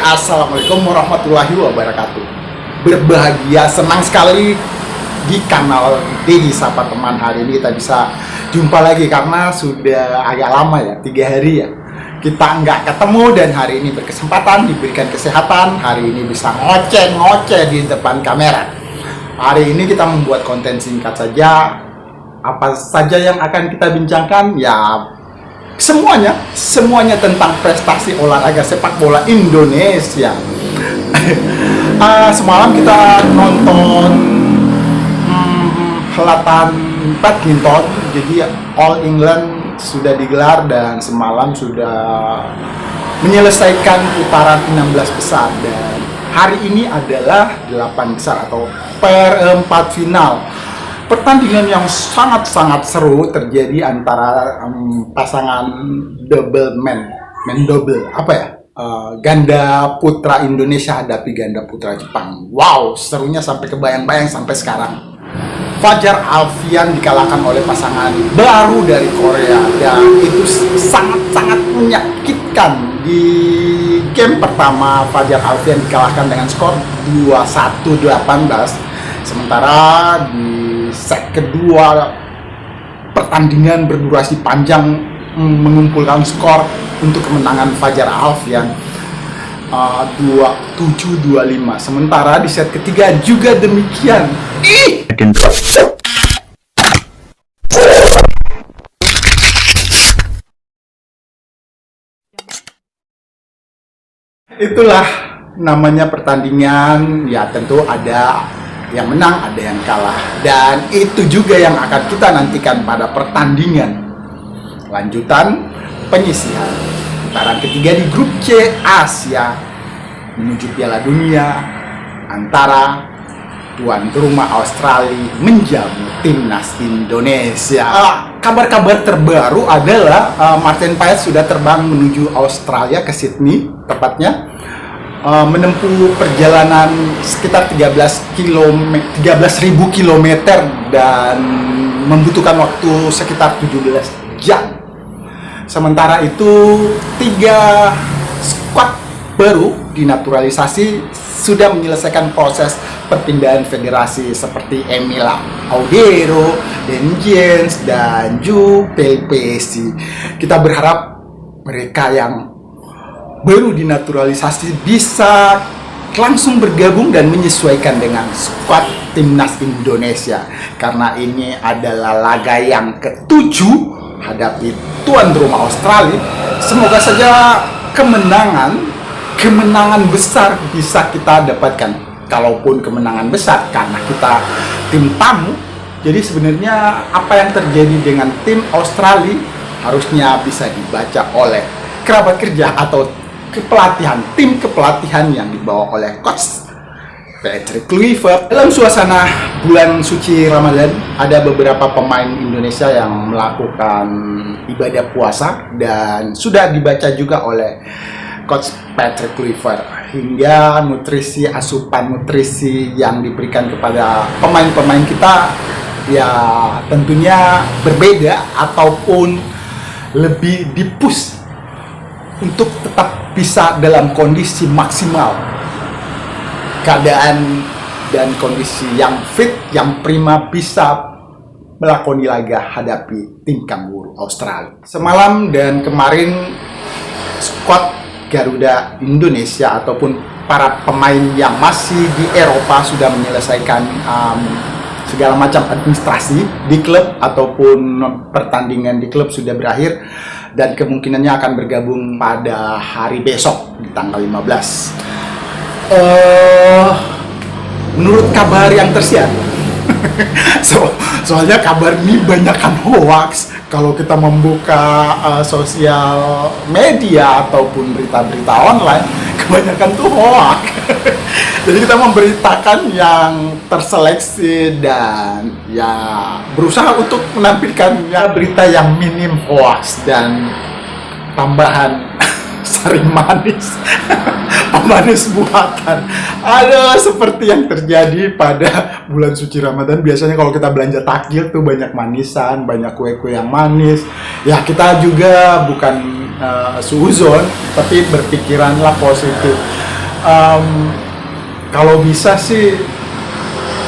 Assalamualaikum warahmatullahi wabarakatuh. Berbahagia, senang sekali di kanal Dedi Sapa Teman. Hari ini kita bisa jumpa lagi karena sudah agak lama ya, 3 hari ya kita nggak ketemu, dan hari ini berkesempatan diberikan kesehatan, hari ini bisa ngoceh-ngoceh di depan kamera. Hari ini kita membuat konten singkat saja. Apa saja yang akan kita bincangkan? Ya semuanya tentang prestasi olahraga sepak bola Indonesia. Semalam kita nonton helatan badminton, jadi All England sudah digelar dan semalam sudah menyelesaikan putaran 16 besar, dan hari ini adalah 8 besar atau per-4 final. Pertandingan yang sangat-sangat seru terjadi antara pasangan double, ganda putra Indonesia hadapi ganda putra Jepang. Wow, serunya sampai kebayang-bayang sampai sekarang. Fajar Alfian dikalahkan oleh pasangan baru dari Korea, dan itu sangat-sangat menyakitkan. Di game pertama Fajar Alfian dikalahkan dengan skor 21-18, sementara di set kedua pertandingan berdurasi panjang mengumpulkan skor untuk kemenangan Fajar Alfian 27-25. Sementara di set ketiga juga demikian. Itulah namanya pertandingan, ya tentu ada yang menang, ada yang kalah, dan itu juga yang akan kita nantikan pada pertandingan lanjutan penyisihan putaran ketiga di grup C Asia menuju Piala Dunia antara tuan rumah Australia menjamu timnas Indonesia. Kabar-kabar terbaru adalah Martin Paes sudah terbang menuju Australia ke Sydney tepatnya, menempuh perjalanan sekitar 13.000 km dan membutuhkan waktu sekitar 17 jam. Sementara itu 3 skuad baru dinaturalisasi sudah menyelesaikan proses perpindahan federasi seperti Emil Audero, Den Jens, dan Ju PPC. Kita berharap mereka yang baru dinaturalisasi bisa langsung bergabung dan menyesuaikan dengan skuad timnas Indonesia, karena ini adalah laga yang ke-7 hadapi tuan rumah Australia. Semoga saja kemenangan besar bisa kita dapatkan. Kalaupun kemenangan besar karena kita tim tamu, jadi sebenarnya apa yang terjadi dengan tim Australia harusnya bisa dibaca oleh kerabat kerja atau tim kepelatihan yang dibawa oleh coach Patrick Kluivert. Dalam suasana bulan suci Ramadan, ada beberapa pemain Indonesia yang melakukan ibadah puasa dan sudah dibaca juga oleh coach Patrick Kluivert, hingga asupan nutrisi yang diberikan kepada pemain-pemain kita ya tentunya berbeda ataupun lebih dipush untuk tetap bisa dalam kondisi maksimal, keadaan dan kondisi yang fit, yang prima, bisa melakoni laga hadapi tim kanguru Australia. Semalam dan kemarin skuad Garuda Indonesia ataupun para pemain yang masih di Eropa sudah menyelesaikan segala macam administrasi di klub ataupun pertandingan di klub sudah berakhir, dan kemungkinannya akan bergabung pada hari besok di tanggal 15. Menurut kabar yang tersiar, soalnya kabar ini banyakkan hoax. Kalau kita membuka sosial media ataupun berita-berita online, kebanyakan tuh hoax. Jadi kita memberitakan yang terseleksi dan ya berusaha untuk menampilkan ya berita yang minim hoax dan tambahan sari manis, pemanis buatan. Ada seperti yang terjadi pada bulan suci Ramadan. Biasanya kalau kita belanja takjil tuh banyak manisan, banyak kue-kue yang manis. Ya kita juga bukan suuzon, tapi berpikiranlah positif. Em, Kalau bisa sih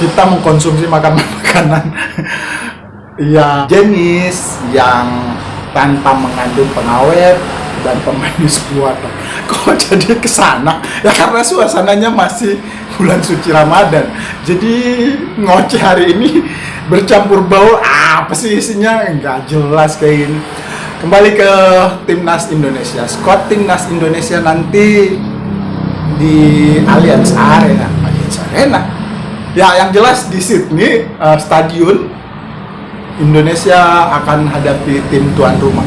kita mengkonsumsi makanan-makanan ya jenis yang tanpa mengandung pengawet dan pemanis buatan. Kok jadi kesana? Ya karena suasananya masih bulan suci Ramadan. Jadi ngoceh hari ini bercampur bau apa sih isinya? Nggak jelas kayak gini. Kembali ke timnas Indonesia. Skuad timnas Indonesia nanti di Allianz Arena. Allianz Arena. Ya yang jelas di Sydney stadion Indonesia akan hadapi tim tuan rumah.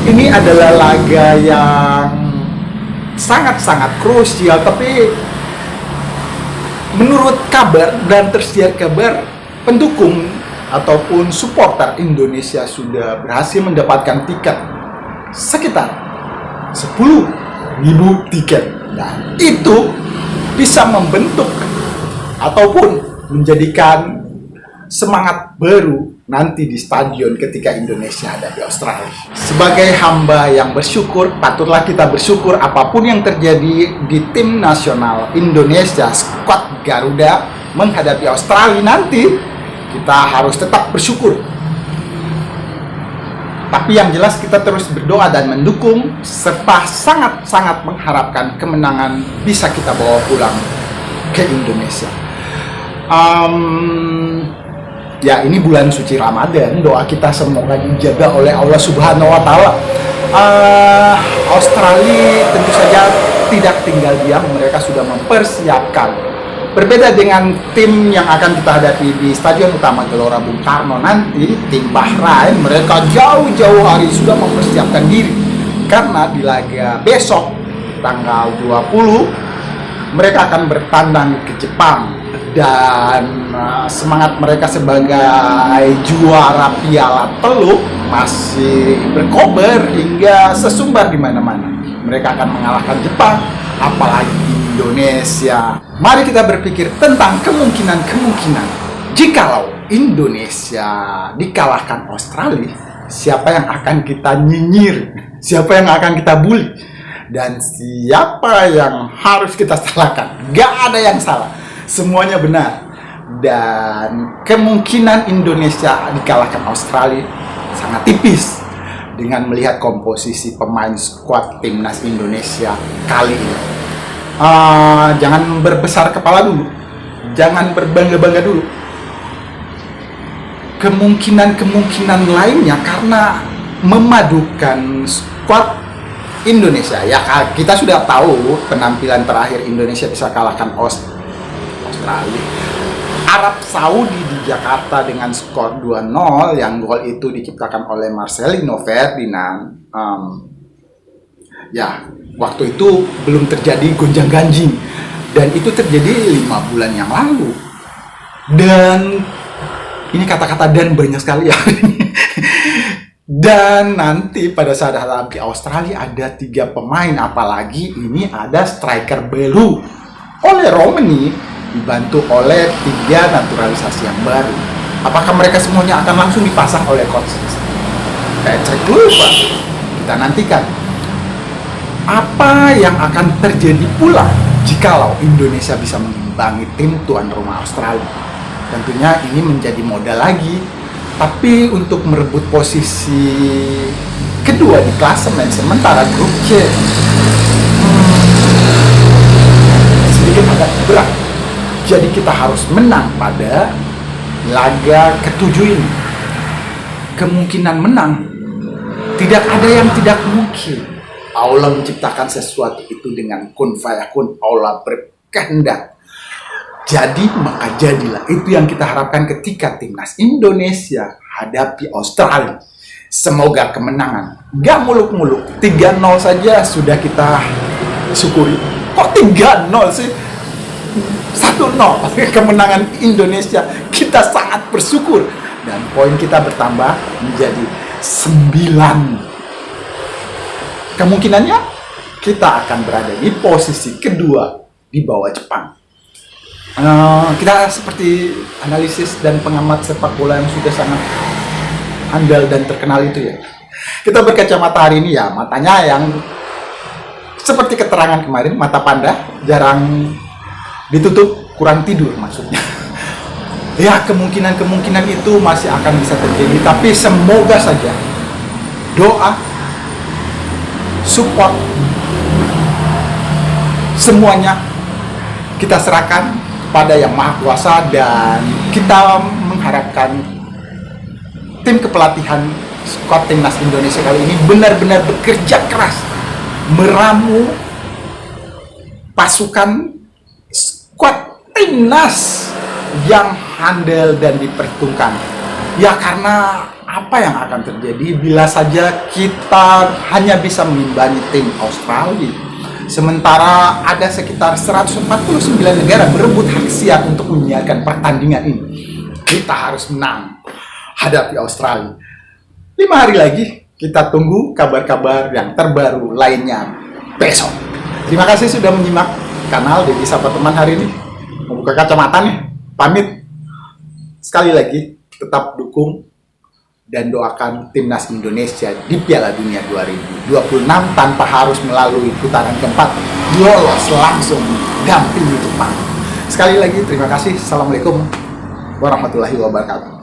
Ini adalah laga yang sangat-sangat krusial, tapi menurut kabar dan tersiar kabar, pendukung ataupun supporter Indonesia sudah berhasil mendapatkan tiket sekitar 10.000 tiket. Dan itu bisa membentuk ataupun menjadikan semangat baru nanti di stadion ketika Indonesia hadapi Australia. Sebagai hamba yang bersyukur, patutlah kita bersyukur apapun yang terjadi di tim nasional Indonesia, skuad Garuda menghadapi Australia nanti, kita harus tetap bersyukur. Tapi yang jelas kita terus berdoa dan mendukung serta sangat-sangat mengharapkan kemenangan bisa kita bawa pulang ke Indonesia. Ya ini bulan suci Ramadan, doa kita semoga dijaga oleh Allah Subhanahu wa Ta'ala. Australia tentu saja tidak tinggal diam, mereka sudah mempersiapkan. Berbeda dengan tim yang akan kita hadapi di Stadion Utama Gelora Bung Karno nanti, tim Bahrain mereka jauh-jauh hari sudah mempersiapkan diri. Karena di laga besok tanggal 20 mereka akan bertandang ke Jepang. Dan semangat mereka sebagai juara Piala Teluk masih berkobar hingga sesumbar di mana-mana. Mereka akan mengalahkan Jepang, apalagi Indonesia. Mari kita berpikir tentang kemungkinan jikalau Indonesia dikalahkan Australia, siapa yang akan kita nyinyir, siapa yang akan kita bully, dan siapa yang harus kita salahkan. Gak ada yang salah, semuanya benar. Dan kemungkinan Indonesia dikalahkan Australia sangat tipis dengan melihat komposisi pemain skuad timnas Indonesia kali ini. Jangan berbesar kepala dulu, jangan berbangga-bangga dulu. Kemungkinan lainnya karena memadukan skuad Indonesia. Ya kita sudah tahu penampilan terakhir Indonesia bisa kalahkan Australia. Arab Saudi di Jakarta dengan skor 2-0 yang gol itu diciptakan oleh Marcelino Ferdinand. Ya waktu itu belum terjadi gonjang-ganjing, dan itu terjadi 5 bulan yang lalu. Dan ini kata-kata dan banyak sekali ya. Dan nanti pada saat hadapi Australia ada 3 pemain, apalagi ini ada striker baru oleh Romani dibantu oleh 3 naturalisasi yang baru. Apakah mereka semuanya akan langsung dipasang oleh coach Patrick Kluivert? Kita nantikan. Apa yang akan terjadi pula jikalau Indonesia bisa mengimbangi tim tuan rumah Australia? Tentunya ini menjadi modal lagi, tapi untuk merebut posisi kedua di klasemen sementara grup C sedikit agak berat. Jadi kita harus menang pada laga ke-7 ini. Kemungkinan menang, tidak ada yang tidak mungkin. Allah menciptakan sesuatu itu dengan kun fayakun. Allah berkehendak. Jadi maka jadilah. Itu yang kita harapkan ketika timnas Indonesia hadapi Australia. Semoga kemenangan. Gak muluk-muluk. 3-0 saja sudah kita syukuri. Kok 3-0 sih? 1-0 kemenangan Indonesia. Kita sangat bersyukur. Dan poin kita bertambah menjadi 9. Kemungkinannya kita akan berada di posisi kedua di bawah Jepang. Kita seperti analisis dan pengamat sepak bola yang sudah sangat handal dan terkenal itu ya. Kita berkacamata hari ini ya, matanya yang Seperti keterangan kemarin, mata Panda jarang ditutup, kurang tidur maksudnya. Ya, kemungkinan itu masih akan bisa terjadi, tapi semoga saja doa, support, semuanya kita serahkan kepada Yang Maha Kuasa, dan kita mengharapkan tim kepelatihan skuad timnas Indonesia kali ini benar-benar bekerja keras meramu pasukan skuad timnas yang handal dan diperhitungkan. Ya, karena apa yang akan terjadi bila saja kita hanya bisa mengimbangi tim Australia, sementara ada sekitar 149 negara berebut hak siar untuk menyiarkan pertandingan ini. Kita harus menang hadapi Australia. 5 hari lagi kita tunggu kabar-kabar yang terbaru lainnya besok. Terima kasih sudah menyimak kanal Dedi Sapa Teman hari ini. Membuka kacamata nih, pamit. Sekali lagi tetap dukung dan doakan timnas Indonesia di Piala Dunia 2026 tanpa harus melalui putaran keempat, lolos langsung dampingi Jepang. Sekali lagi terima kasih. Assalamualaikum warahmatullahi wabarakatuh.